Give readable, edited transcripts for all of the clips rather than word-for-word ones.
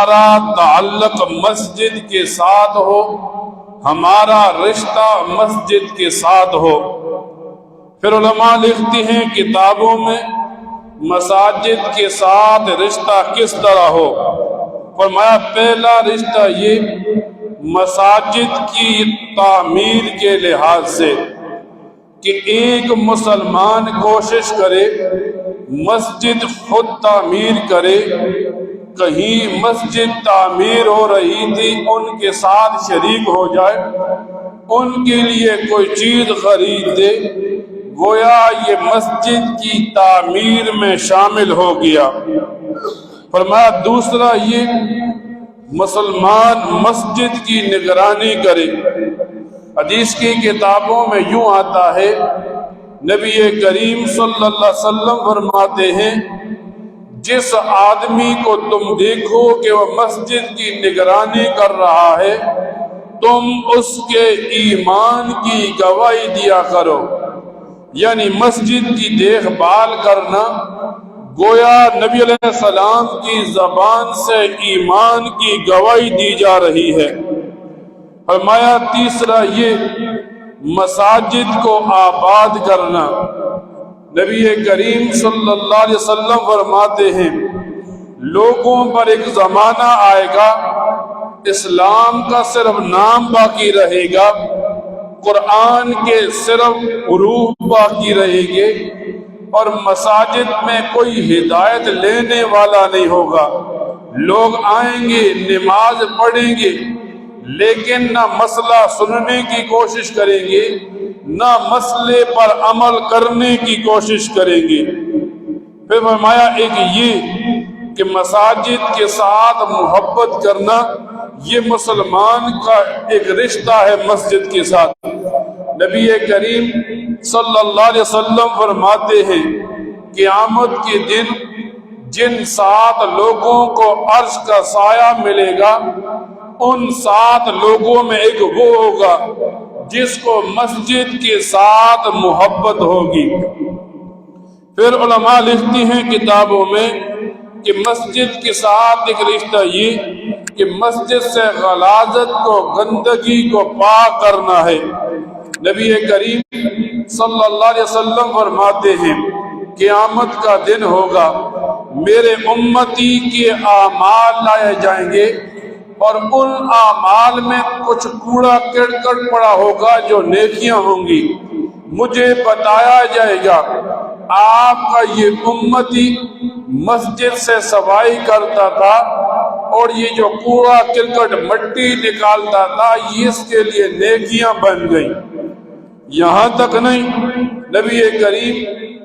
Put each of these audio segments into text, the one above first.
ہمارا تعلق مسجد کے ساتھ ہو، ہمارا رشتہ مسجد کے ساتھ ہو۔ پھر علماء لکھتے ہیں کتابوں میں مساجد کے ساتھ رشتہ کس طرح ہو۔ فرمایا پہلا رشتہ یہ مساجد کی تعمیر کے لحاظ سے کہ ایک مسلمان کوشش کرے مسجد خود تعمیر کرے، کہیں مسجد تعمیر ہو رہی تھی ان کے ساتھ شریک ہو جائے، ان کے لیے کوئی چیز خرید دے، گویا یہ مسجد کی تعمیر میں شامل ہو گیا۔ فرمایا دوسرا یہ مسلمان مسجد کی نگرانی کرے۔ حدیث کی کتابوں میں یوں آتا ہے، نبی کریم صلی اللہ علیہ وسلم فرماتے ہیں جس آدمی کو تم دیکھو کہ وہ مسجد کی نگرانی کر رہا ہے تم اس کے ایمان کی گواہی دیا کرو، یعنی مسجد کی دیکھ بھال کرنا گویا نبی علیہ السلام کی زبان سے ایمان کی گواہی دی جا رہی ہے۔ فرمایا تیسرا یہ مساجد کو آباد کرنا۔ نبی کریم صلی اللہ علیہ وسلم فرماتے ہیں لوگوں پر ایک زمانہ آئے گا اسلام کا صرف نام باقی رہے گا، قرآن کے صرف حروف باقی رہیں گے اور مساجد میں کوئی ہدایت لینے والا نہیں ہوگا۔ لوگ آئیں گے نماز پڑھیں گے لیکن نہ مسئلہ سننے کی کوشش کریں گے نہ مسئلے پر عمل کرنے کی کوشش کریں گے۔ پھر فرمایا ایک یہ کہ مساجد کے ساتھ محبت کرنا یہ مسلمان کا ایک رشتہ ہے مسجد کے ساتھ۔ نبی کریم صلی اللہ علیہ وسلم فرماتے ہیں قیامت کے دن جن 7 لوگوں کو عرش کا سایہ ملے گا ان 7 لوگوں میں ایک وہ ہوگا جس کو مسجد کے ساتھ محبت ہوگی۔ پھر علماء لکھتی ہیں کتابوں میں کہ مسجد کے ساتھ ایک رشتہ یہ کہ مسجد سے غلاظت کو گندگی کو پاک کرنا ہے۔ نبی کریم صلی اللہ علیہ وسلم فرماتے ہیں قیامت کا دن ہوگا میرے امتی کے اعمال لائے جائیں گے اور ان اعمال میں کچھ کوڑا کرکٹ پڑا ہوگا جو نیکیاں ہوں گی، مجھے بتایا جائے گا آپ کا یہ امتی مسجد سے صفائی کرتا تھا اور یہ جو کوڑا کرکٹ مٹی نکالتا تھا یہ اس کے لیے نیکیاں بن گئی۔ یہاں تک نہیں، نبی کریم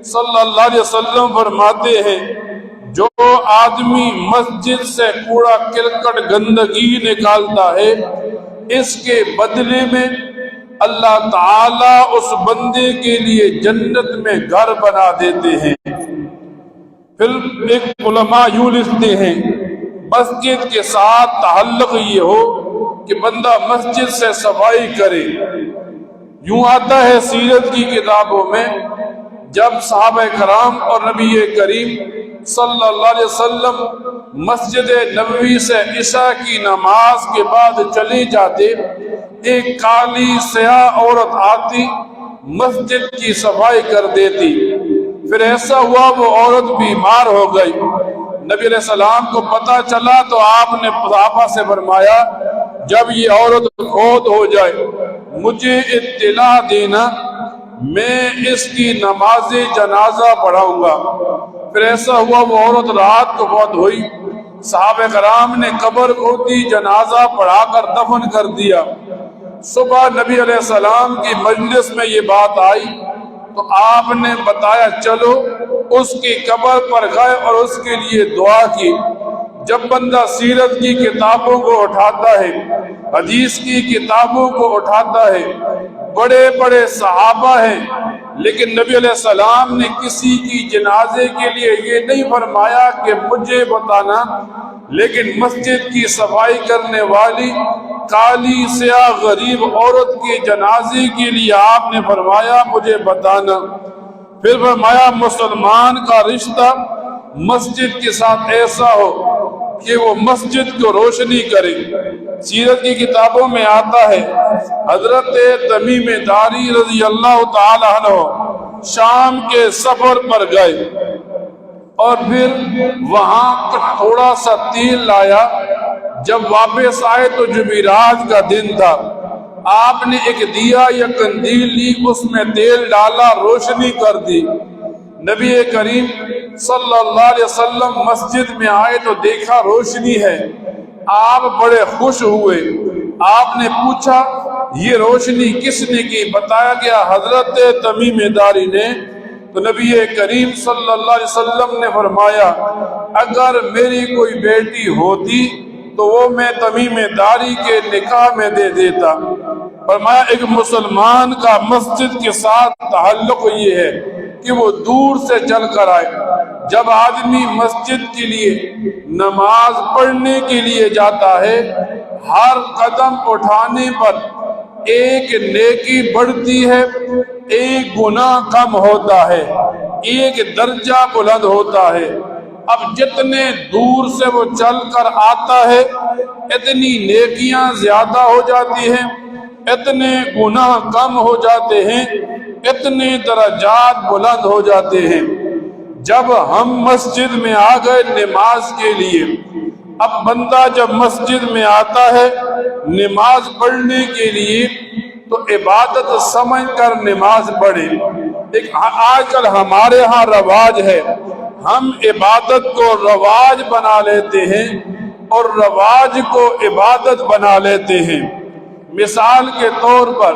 صلی اللہ علیہ وسلم فرماتے ہیں جو آدمی مسجد سے کوڑا کرکٹ گندگی نکالتا ہے اس کے بدلے میں اللہ تعالیٰ اس بندے کے لیے جنت میں گھر بنا دیتے ہیں۔ پھر ایک علماء یوں لکھتے ہیں مسجد کے ساتھ تعلق یہ ہو کہ بندہ مسجد سے صفائی کرے۔ یوں آتا ہے سیرت کی کتابوں میں جب صحابہ کرام اور نبی کریم صلی اللہ علیہ وسلم مسجد نبوی سے عشاء کی نماز کے بعد چلے جاتے ایک کالی سیاہ عورت آتی مسجد کی صفائی کر دیتی۔ پھر ایسا ہوا وہ عورت بیمار ہو گئی، نبی علیہ السلام کو پتہ چلا تو آپ نے صحابہ سے فرمایا جب یہ عورت فوت ہو جائے مجھے اطلاع دینا، میں اس کی نماز جنازہ پڑھاؤں گا۔ پھر ایسا ہوا وہ عورت رات کو فوت ہوئی، صحابہ کرام نے قبر کھودی، جنازہ پڑھا کر دفن کر دیا۔ صبح نبی علیہ السلام کی مجلس میں یہ بات آئی تو آپ نے بتایا چلو اس کی قبر پر گئے اور اس کے لیے دعا کی۔ جب بندہ سیرت کی کتابوں کو اٹھاتا ہے، حدیث کی کتابوں کو اٹھاتا ہے، بڑے بڑے صحابہ ہیں لیکن نبی علیہ السلام نے کسی کی جنازے کے لیے یہ نہیں فرمایا کہ مجھے بتانا، لیکن مسجد کی صفائی کرنے والی کالی سیاہ غریب عورت کے جنازے کے لیے آپ نے فرمایا مجھے بتانا۔ پھر فرمایا مسلمان کا رشتہ مسجد کے ساتھ ایسا ہو کہ وہ مسجد کو روشنی کرے۔ سیرت کی کتابوں میں آتا ہے حضرت تمیم داری رضی اللہ تعالی عنہ شام کے سفر پر گئے اور پھر وہاں تھوڑا سا تیل لایا۔ جب واپس آئے تو جمعرات کا دن تھا۔ آپ نے ایک دیا یا قندیل لی، اس میں تیل ڈالا، روشنی کر دی۔ نبی کریم صلی اللہ علیہ وسلم مسجد میں آئے تو دیکھا روشنی ہے۔ آپ بڑے خوش ہوئے۔ آپ نے پوچھا یہ روشنی کس نے کی؟ بتایا گیا حضرت تمیم داری نے۔ تو نبی کریم صلی اللہ علیہ وسلم نے فرمایا اگر میری کوئی بیٹی ہوتی تو وہ میں تمیم داری کے نکاح میں دے دیتا۔ فرمایا ایک مسلمان کا مسجد کے ساتھ تعلق یہ ہے کہ وہ دور سے چل کر آئے۔ جب آدمی مسجد کے لیے نماز پڑھنے کے لیے جاتا ہے، ہر قدم اٹھانے پر ایک نیکی بڑھتی ہے، ایک گناہ کم ہوتا ہے، ایک درجہ بلند ہوتا ہے۔ اب جتنے دور سے وہ چل کر آتا ہے اتنی نیکیاں زیادہ ہو جاتی ہیں، اتنے گناہ کم ہو جاتے ہیں، اتنے درجات بلند ہو جاتے ہیں۔ جب ہم مسجد میں آ گئے نماز کے لیے، اب بندہ جب مسجد میں آتا ہے نماز پڑھنے کے لیے تو عبادت سمجھ کر نماز پڑھے۔ آج کل ہمارے ہاں رواج ہے، ہم عبادت کو رواج بنا لیتے ہیں اور رواج کو عبادت بنا لیتے ہیں۔ مثال کے طور پر